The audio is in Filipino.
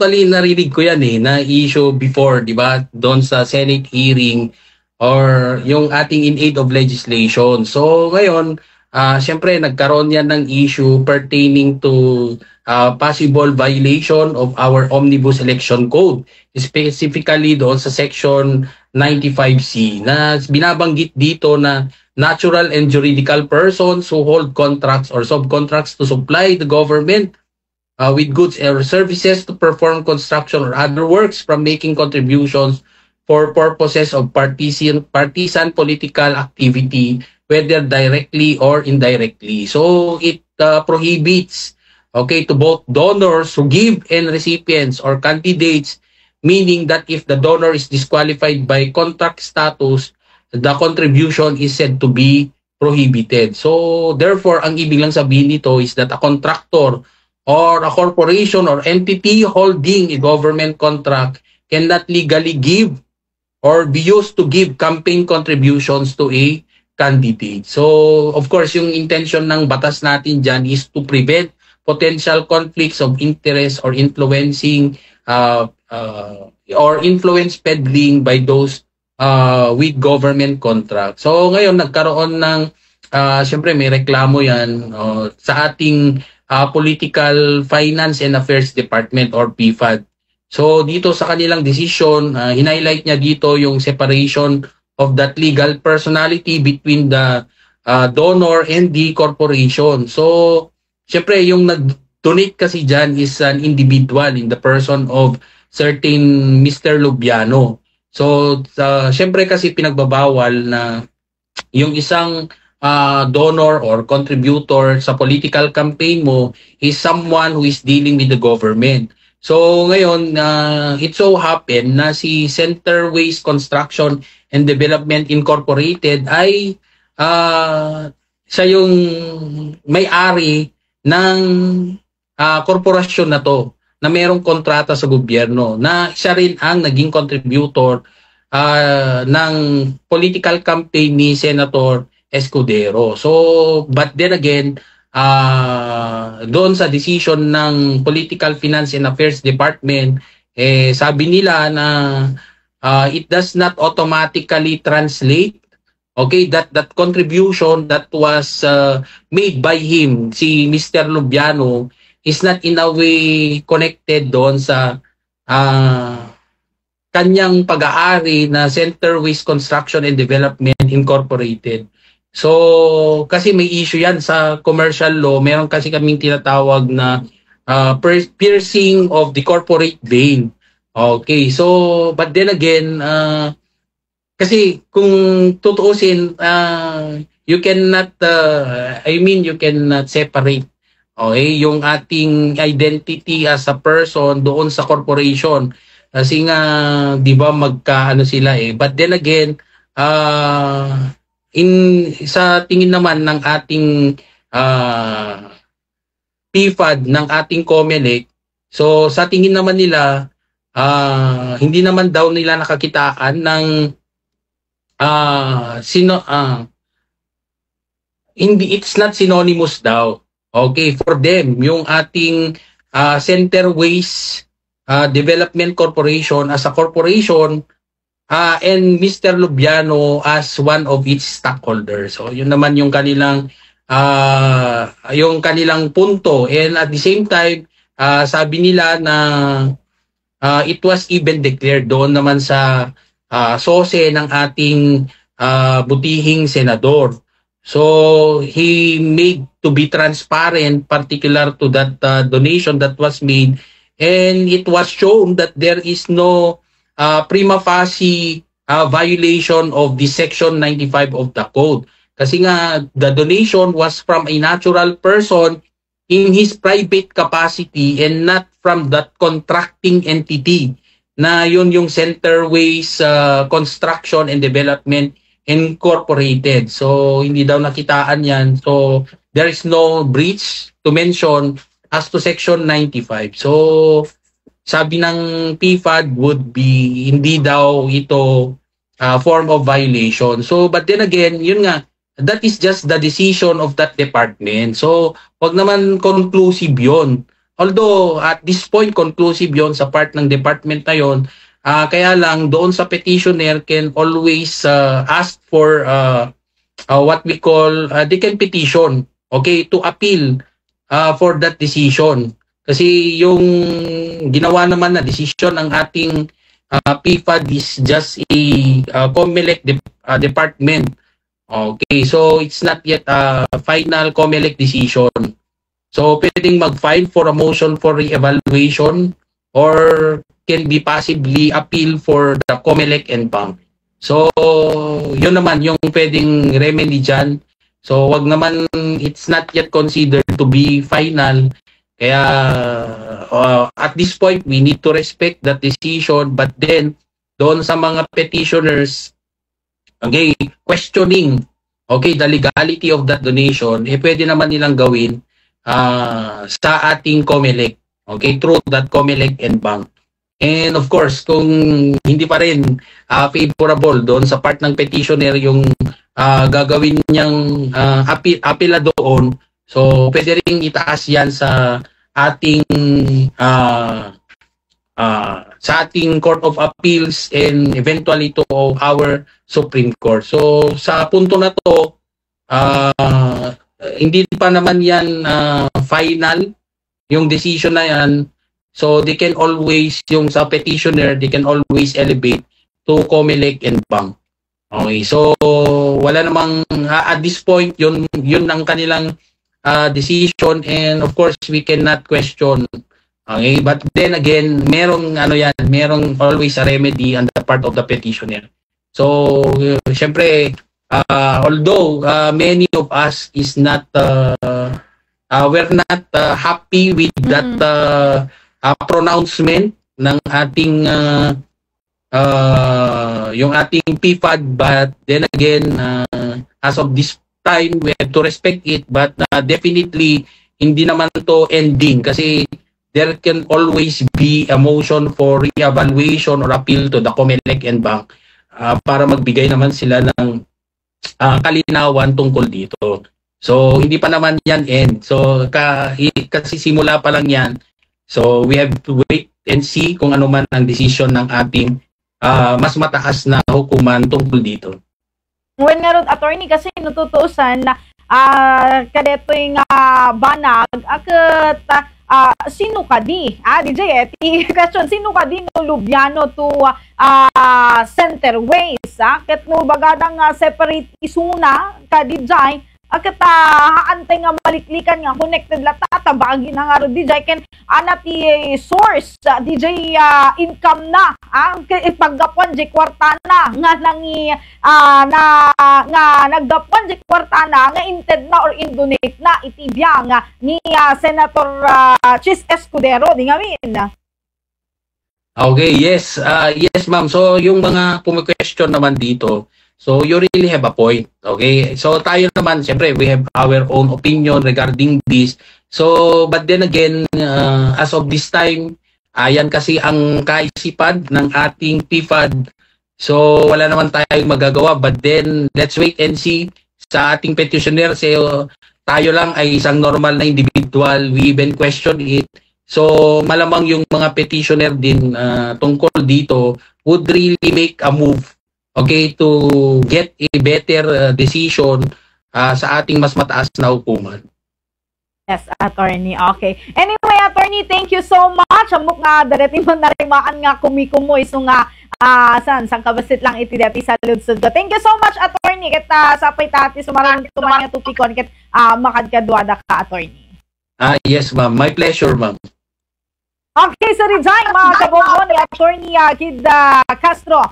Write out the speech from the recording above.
actually narinig ko yan na issue before, di ba? Doon sa Senate hearing or yung ating in aid of legislation. So ngayon, syempre nagkaroon yan ng issue pertaining to possible violation of our Omnibus Election Code, specifically doon sa Section 95C na binabanggit dito na natural and juridical persons who hold contracts or subcontracts to supply the government with goods or services to perform construction or other works from making contributions for purposes of partisan political activity, whether directly or indirectly. So it prohibits, to both donors who give and recipients or candidates, meaning that if the donor is disqualified by contract status, the contribution is said to be prohibited. So therefore, ang ibig lang sabihin nito is that a contractor or a corporation or entity holding a government contract cannot legally give or be used to give campaign contributions to a candidate. So, of course, yung intention ng batas natin dyan is to prevent potential conflicts of interest or influencing or influence peddling by those with government contracts. So, ngayon, nagkaroon ng, siyempre may reklamo yan sa ating Political Finance and Affairs Department or PFAD. So dito sa kanilang decision, hinighlight niya dito yung separation of that legal personality between the donor and the corporation. So syempre yung nag-donate kasi dyan is an individual in the person of certain Mr. Lubiano. So syempre kasi pinagbabawal na yung isang donor or contributor sa political campaign mo is someone who is dealing with the government. So ngayon, it so happened na si Centerways Construction and Development Incorporated ay siya yung may-ari ng korporasyon na to na mayroong kontrata sa gobyerno na siya rin ang naging contributor ng political campaign ni Senator Escudero. So, but then again, doon sa decision ng Political Finance and Affairs Department, sabi nila na it does not automatically translate, that contribution that was made by him, si Mr. Lubiano, is not in a way connected doon sa kanyang pag-aari na Centerways Construction and Development Incorporated. So, kasi may issue yan sa commercial law. Meron kasi kaming tinatawag na piercing of the corporate vein. Okay, so, but then again, kasi kung tutuusin, you cannot, you cannot separate yung ating identity as a person doon sa corporation. Kasi nga, di ba, magkaano sila But then again, sa tingin naman ng ating PFAD, ng ating COMELEC, so sa tingin naman nila, hindi naman daw nila nakakitaan ng it's not synonymous daw. Okay, for them, yung ating Centerways Development Corporation as a corporation, and Mr. Lubiano as one of its stockholders. So yun naman yung kanilang punto. And at the same time, sabi nila na it was even declared doon naman sa SOSE ng ating butihing senador. So he made to be transparent, particular to that donation that was made, and it was shown that there is no prima facie violation of the Section 95 of the Code. Kasi nga, the donation was from a natural person in his private capacity and not from that contracting entity na yun yung Centerways Construction and Development Incorporated. So, hindi daw nakitaan yan. So, there is no breach to mention as to Section 95. So, sabi ng PFAD would be hindi daw ito form of violation. So, but then again, yun nga, that is just the decision of that department. So, wag naman conclusive yun. although at this point conclusive yon sa part ng department na yon, kaya lang doon sa petitioner can always ask for what we call they can petition, okay, to appeal for that decision. Kasi yung ginawa naman na decision ng ating PFAD is just a COMELEC department. Okay, so it's not yet a final COMELEC decision. So pwedeng mag-file for a motion for re-evaluation or can be possibly appeal for the COMELEC and bank. So yun naman yung pwedeng remedy dyan. So wag naman, it's not yet considered to be final. Kaya at this point we need to respect that decision, but then doon sa mga petitioners, okay, questioning, okay, the legality of that donation, pwede naman nilang gawin sa ating COMELEC, okay, through that COMELEC and bank. And of course, kung hindi pa rin favorable doon sa part ng petitioner yung gagawin niyang apela doon, so pwede rin itaas yan sa ating Court of Appeals and eventually to our Supreme Court. So sa punto na to, hindi pa naman yan final yung decision na yan. So they can always, yung sa petitioner, they can always elevate to COMELEC and bank. Okay, so wala namang at this point yun ang kanilang decision, and of course we cannot question. Okay, but then again, merong always a remedy on the part of the petitioner. So syempre, although many of us is not we're not happy with that pronouncement ng ating yung ating PFAD, but then again, as of this time we have to respect it, but definitely hindi naman to ending kasi there can always be a motion for re-evaluation or appeal to the COMELEC and bank para magbigay naman sila ng kalinawan tungkol dito. So hindi pa naman yan end. So kasi simula pa lang yan. So we have to wait and see kung ano man ang decision ng ating mas mataas na hukuman tungkol dito. When meron attorney kasi natutuusan na kadeto yung banag akat sino ka di? DJ question, sino ka di no Lubiano to Center Ways? Ket no bagadang separate isuna ka DJ akat haantay nga maliklikan nga connected lata bagi na nga ro DJ ken anati source DJ income na ang ipaggapuan di kwartana nga nangi nga naggapuan di kwartana nga inted na or indonate na itibya nga ni Senator Chis Escudero di nga min. Okay, yes. Yes, ma'am. So yung mga question naman dito, so you really have a point. Okay? So tayo naman, siyempre, we have our own opinion regarding this. So, but then again, as of this time, ayan kasi ang kaisipan ng ating PFAD. So, wala naman tayong magagawa. But then, let's wait and see sa ating petitioner. So, tayo lang ay isang normal na individual. We even question it. So, malamang yung mga petitioner din tungkol dito would really make a move, okay, to get a better decision sa ating mas mataas na hukuman. Yes, attorney. Okay. Anyway, attorney, thank you so much. Amok nga darating mo na rimaan nga kumikumoy so nga sang kabasit lang iti dati sa ludsud. Thank you so much, attorney. Kita sapay tati sumaran tuman nga tupikon ket makadkadwada ka, attorney. Yes, ma'am. My pleasure, ma'am. Okay, so rin mga kabongon ni attorney Kid Castro.